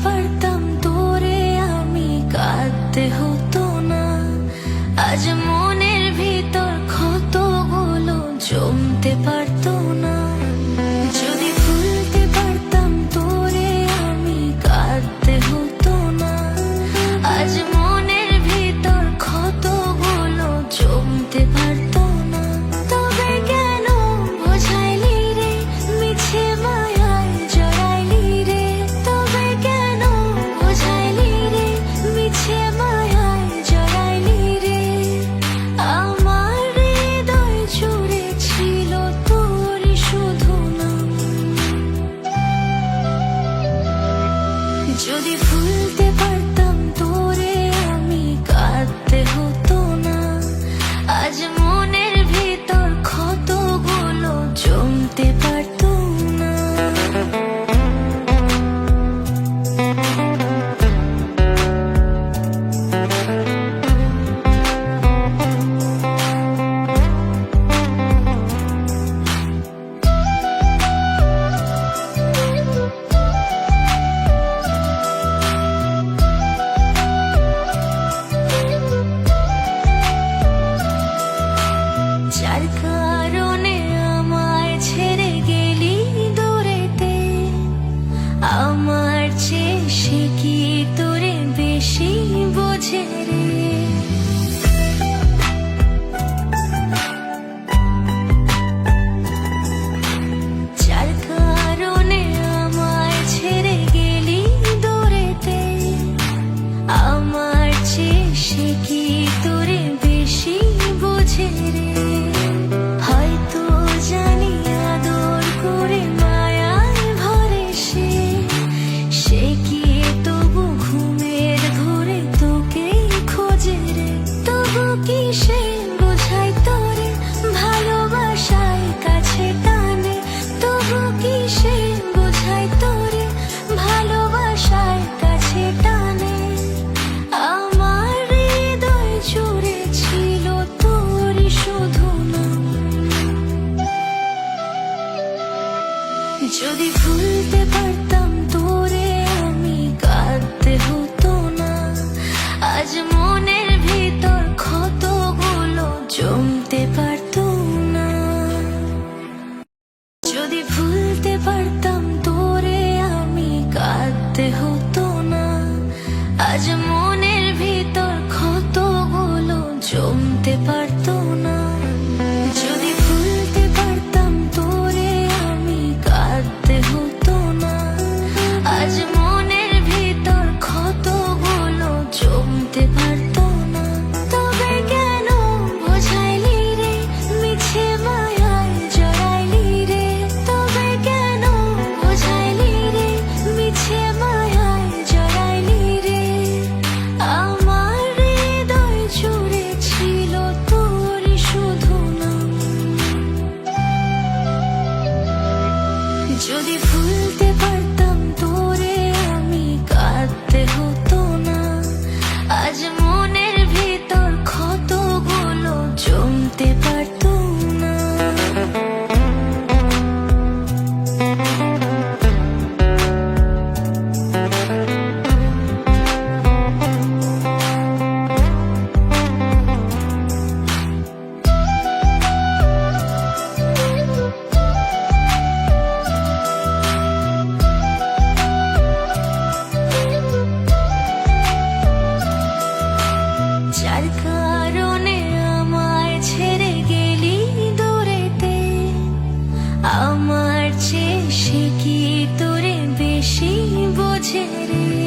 পারতাম তোরে আমি কাঁদতে হতো না। আজ মনের ভিতর ক্ষতগুলো জমতে পারতো না। যদি ভুলতে পারতাম তোরে আমি কাঁদতে হতো না। আজ মনের ভিতর ক্ষতগুলো জমতে পারতো না। তবে কেন বোঝাইলি রে মিছে মায়ায় জড়াইলি রে। তবে কেন বোঝাইলি রে মিছে মায়ায় জড়াইলি রে। আমার হৃদয় জুড়ে ছিল তোরই শুধু নাম। যদি ভুলতে পারতাম তোরে আমি কাঁদতে হতো না। আজ মনের ভিতর ক্ষতগুলো জমতে পারতো না। যার কারণে আমায় ছেড়ে গেলি দূরেতে, আমার চেয়ে সে কি তোরে বেশি বোঝে রে। যার কারণে আমায় ছেড়ে গেলি দূরেতে, আমার চেয়ে সে কি তোরে বেশি বোঝে রে। হয়তো জানি আদর করে মায়ায় ভরে সে, সে কি তবু ঘুমের ঘোরে তোকে খোঁজে রে। তবু কি সে বোঝাই তোরে ভালোবাসায় কাছে টানে। তবু কি সে বোঝাই তোরে ভালোবাসায় কাছে টানে। আমার হৃদয় জুড়ে ছিল তোরই শুধু নাম। যদি ভুলতে পারতাম তোরে আমি কাঁদতে হতো না। আজ মনের ভিতর ক্ষতগুলো জমতে পারতো না। যদি ভুলতে পারতাম তোরে আমি কাঁদতে হতো না। আজ মনের ভিতর ক্ষতগুলো জমতে পারতো না। যদি ভুলতে পারতাম তোরে আমি কাঁদতে হতো না। আজ মনের ভিতর ক্ষতগুলো জমতে পারতো না। তবে কেন বোঝাইলি রে মিছে মায়ায় জড়াইলি রে। তবে কেন বোঝাইলি রে মিছে মায়ায় জড়াইলি রে। আমার হৃদয় জুড়ে ছিল তোরই শুধু নাম। যদি ভুলতে পারতাম তোরে আমি কাঁদতে হতো না। আজ মনের ভিতর ক্ষতগুলো জমতে পারতো না। যার কারণে আমায় ছেড়ে গেলি দূরেতে, আমার চেয়ে সে কি তোরে বেশি বোঝে রে।